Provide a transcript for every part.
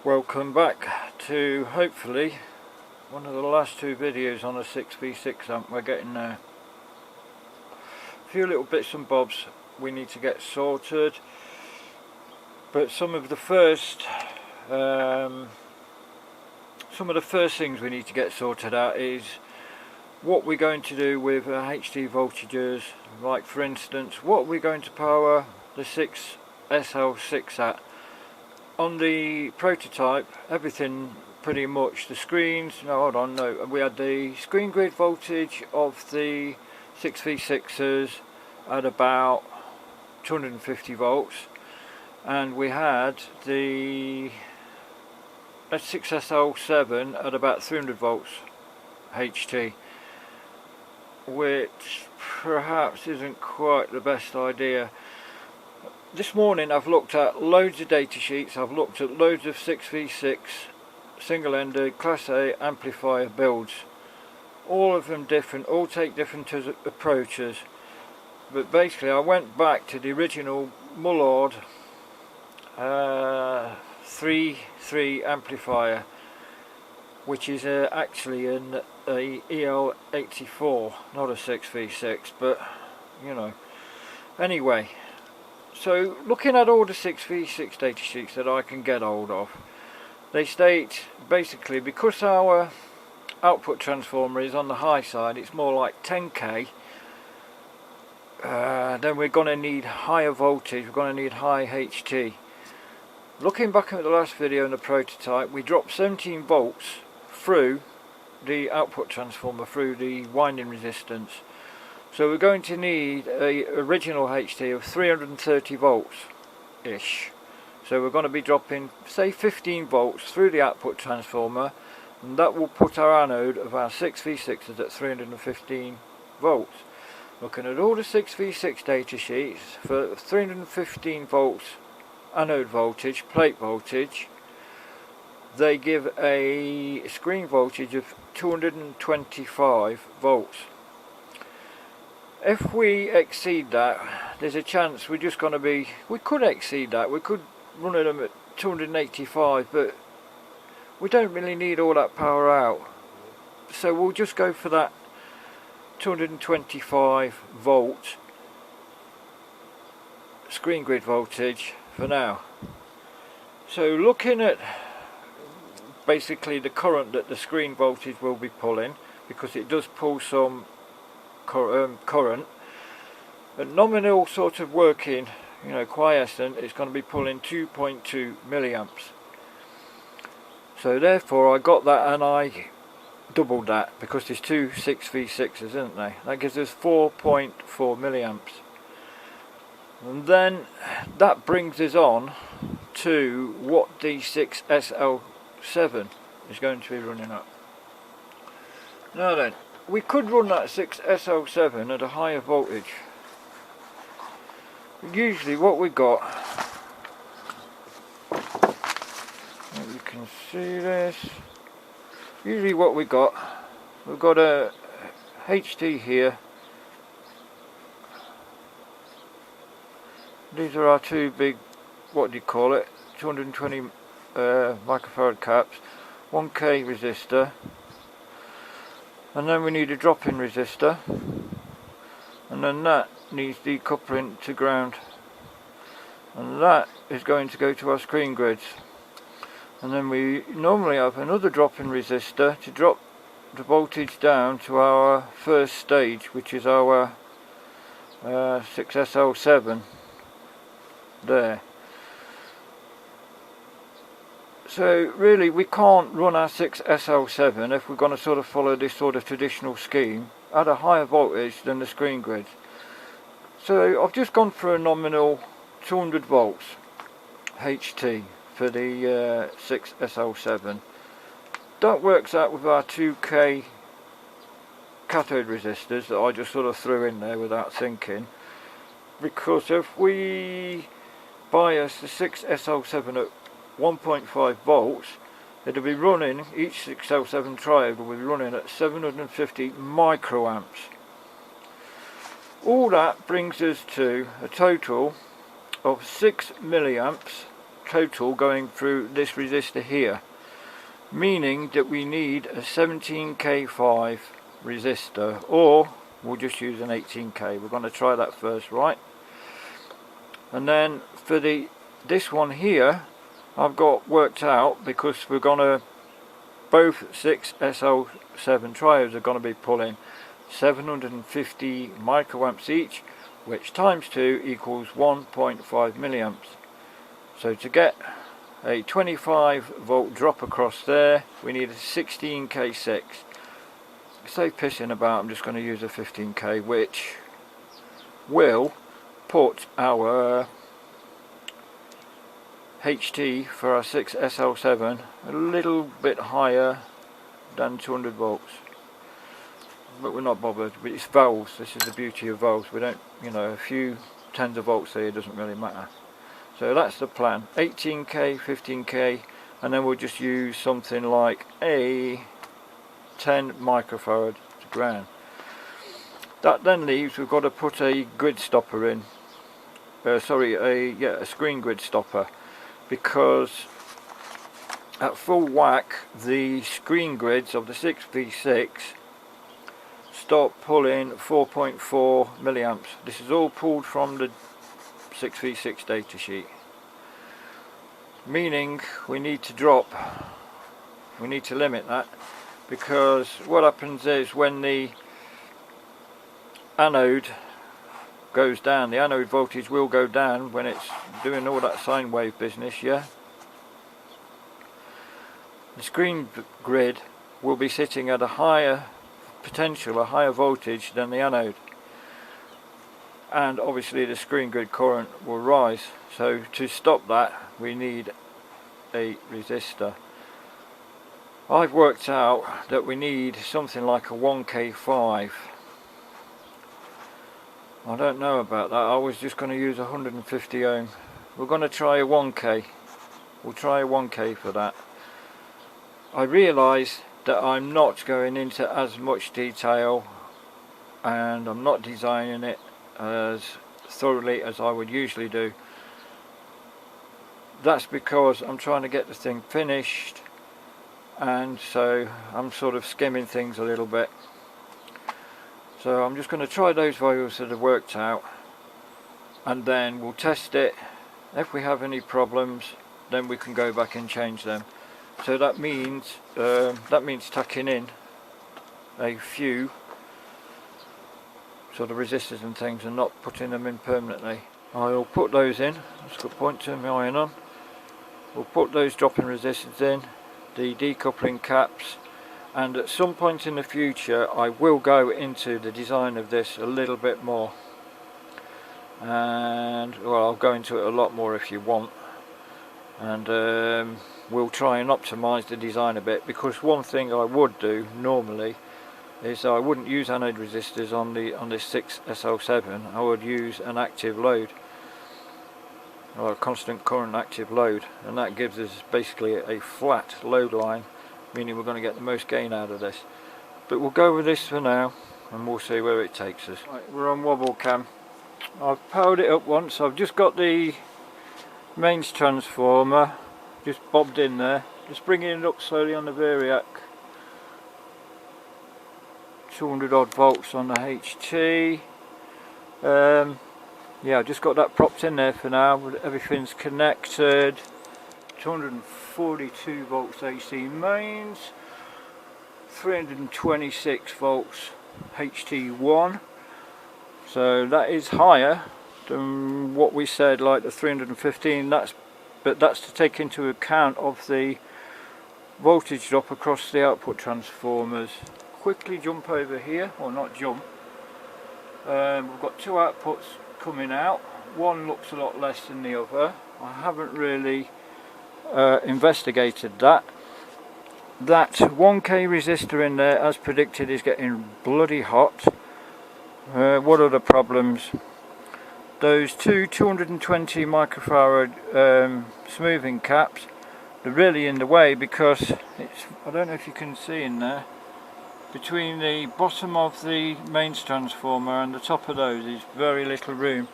Welcome back to hopefully one of the last two videos on a 6v6 amp. We're getting there. A few little bits and bobs we need to get sorted, but some of the first things we need to get sorted out is what we're going to do with HT voltages. Like for instance, what we're going to power the 6SL6 at. On the prototype, everything pretty much, the screens, we had the screen grid voltage of the 6v6s at about 250 volts, and we had the 6SL7 at about 300 volts HT, which perhaps isn't quite the best idea. This morning I've looked at loads of data sheets, I've looked at loads of 6v6 single-ended Class A amplifier builds. All of them different, all take different approaches. But basically I went back to the original Mullard 3.3 amplifier, which is actually an EL84, not a 6v6, but you know. Anyway, so looking at all the 6v6 data sheets that I can get hold of, they state basically because our output transformer is on the high side, it's more like 10k, then we're going to need higher voltage, we're going to need high HT. Looking back at the last video in the prototype, we dropped 17 volts through the output transformer, through the winding resistance. So we're going to need a original HT of 330 volts ish. So we're going to be dropping say 15 volts through the output transformer, and that will put our anode of our 6v6s at 315 volts. Looking at all the 6v6 data sheets, for 315 volts anode voltage, plate voltage, they give a screen voltage of 225 volts. If we exceed that, there's a chance we could exceed that, we could run them at 285, but we don't really need all that power out. So we'll just go for that 225 volt screen grid voltage for now. So looking at basically the current that the screen voltage will be pulling, because it does pull some current, at nominal sort of working, quiescent, it's going to be pulling 2.2 milliamps. So therefore I got that and I doubled that, because there's two 6v6s, isn't there? That gives us 4.4 milliamps. And then that brings us on to what the 6SL7 is going to be running at. Now then, we could run that 6SL7 at a higher voltage. Usually what we got, you can see this, usually what we've got a HT here. These are our two big, 220 microfarad caps, 1k resistor, and then we need a drop-in resistor, and then that needs decoupling to ground, and that is going to go to our screen grids. And then we normally have another drop-in resistor to drop the voltage down to our first stage, which is our 6SL7 there. So really we can't run our 6SL7 if we're going to sort of follow this sort of traditional scheme at a higher voltage than the screen grid. So I've just gone for a nominal 200 volts HT for the 6SL7. That works out with our 2k cathode resistors that I just sort of threw in there without thinking, because if we bias the 6SL7 at 1.5 volts, it'll be running, each 6L7 triode will be running at 750 microamps. All that brings us to a total of 6 milliamps total going through this resistor here, meaning that we need a 17k5 resistor, or we'll just use an 18k. We're going to try that first, right? And then for this one here, I've got worked out, because we're going to, both 6 SL7 triodes are going to be pulling 750 microamps each, which times 2 equals 1.5 milliamps. So to get a 25 volt drop across there, we need a 16k6. Save pissing about, I'm just going to use a 15k, which will put our HT for our 6 SL7 a little bit higher than 200 volts. But we're not bothered. It's volts. This is the beauty of volts. We don't, you know, a few tens of volts here doesn't really matter. So that's the plan. 18k, 15k, and then we'll just use something like a 10 microfarad to ground. That then leaves, we've got to put a grid stopper in. A screen grid stopper, because at full whack the screen grids of the 6v6 start pulling 4.4 milliamps. This is all pulled from the 6v6 datasheet, meaning we need to limit that, because what happens is when the anode goes down, the anode voltage will go down when it's doing all that sine wave business, yeah? The screen grid will be sitting at a higher potential, a higher voltage than the anode, and obviously the screen grid current will rise. So to stop that we need a resistor. I've worked out that we need something like a 1k5. I don't know about that. I was just going to use 150 ohm. We're going to try a 1k. We'll try a 1k for that. I realise that I'm not going into as much detail, and I'm not designing it as thoroughly as I would usually do. That's because I'm trying to get the thing finished, and so I'm sort of skimming things a little bit. So I'm just going to try those values that have worked out, and then we'll test it. If we have any problems, then we can go back and change them. So that means tucking in a few sort of resistors and things and not putting them in permanently. I'll put those in. Just got to point to my iron on. We'll put those dropping resistors in, the decoupling caps, and at some point in the future I will go into the design of this a little bit more, and well, I'll go into it a lot more if you want, and we'll try and optimize the design a bit, because one thing I would do normally is I wouldn't use anode resistors on this 6 SL7. I would use an active load, or a constant current active load, and that gives us basically a flat load line, meaning we're going to get the most gain out of this. But we'll go with this for now, and we'll see where it takes us. Right, we're on wobble cam. I've powered it up once. I've just got the mains transformer just bobbed in there, just bringing it up slowly on the variac. 200 odd volts on the HT. Yeah, I've just got that propped in there for now. Everything's connected. 242 volts AC mains, 326 volts HT1. So that is higher than what we said, like the 315. But that's to take into account of the voltage drop across the output transformers. Quickly jump over here, or not jump. We've got two outputs coming out. One looks a lot less than the other. I haven't really investigated that. That 1k resistor in there, as predicted, is getting bloody hot. What are the problems? Those two 220 microfarad smoothing caps, they're really in the way, because it's, I don't know if you can see in there, between the bottom of the mains transformer and the top of those is very little room,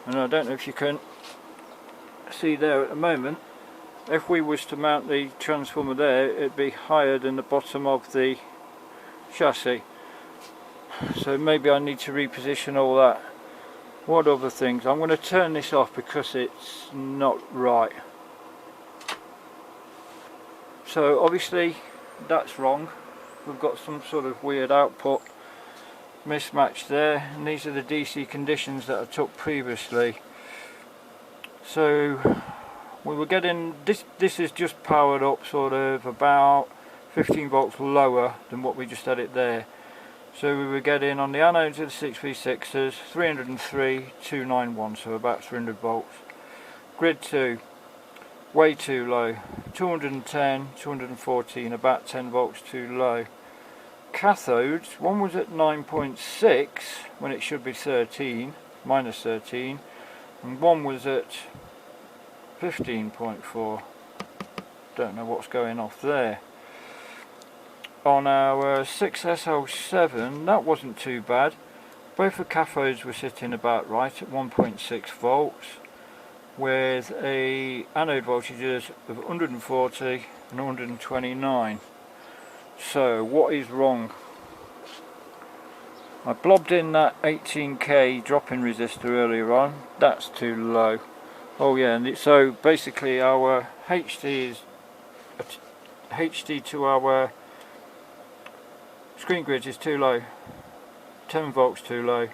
and I don't know if you can see there at the moment, if we was to mount the transformer there, it'd be higher than the bottom of the chassis. So maybe I need to reposition all that. What other things? I'm going to turn this off because it's not right. So obviously that's wrong. We've got some sort of weird output mismatch there, and these are the DC conditions that I took previously. So we were getting this is just powered up sort of about 15 volts lower than what we just had it there. So we were getting on the anodes of the 6v6s 303 291, so about 300 volts. Grid 2 way too low, 210 214, about 10 volts too low. Cathodes, one was at 9.6 when it should be 13, minus 13, and one was at 15.4. Don't know what's going off there. On our 6SL7, that wasn't too bad. Both the cathodes were sitting about right at 1.6 volts, with a anode voltages of 140 and 129. So what is wrong? I blobbed in that 18k drop-in resistor earlier on. That's too low. Oh yeah, and so basically our HD to our screen grid is too low, 10 volts too low,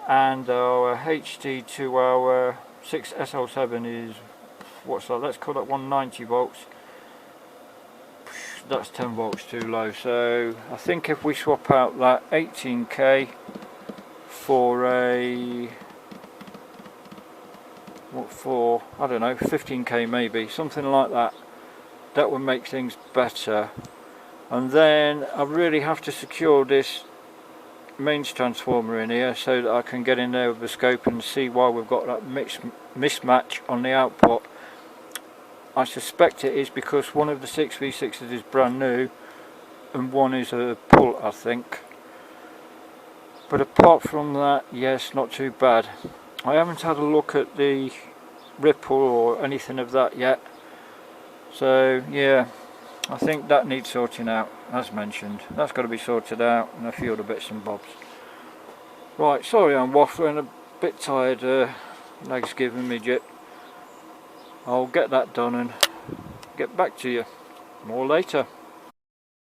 and our HD to our 6SL7 is, what's that, let's call that 190 volts. That's 10 volts too low. So I think if we swap out that 18k for a, what for, I don't know, 15k maybe, something like that, that would make things better. And then I really have to secure this mains transformer in here so that I can get in there with the scope and see why we've got that mismatch on the output. I suspect it is because one of the 6v6s is brand new and one is a pull, I think. But apart from that, yes, not too bad. I haven't had a look at the ripple or anything of that yet. So yeah, I think that needs sorting out, as mentioned. That's got to be sorted out, and a few other bits and bobs. Right, sorry I'm waffling, a bit tired, legs giving me jip. I'll get that done and get back to you more later.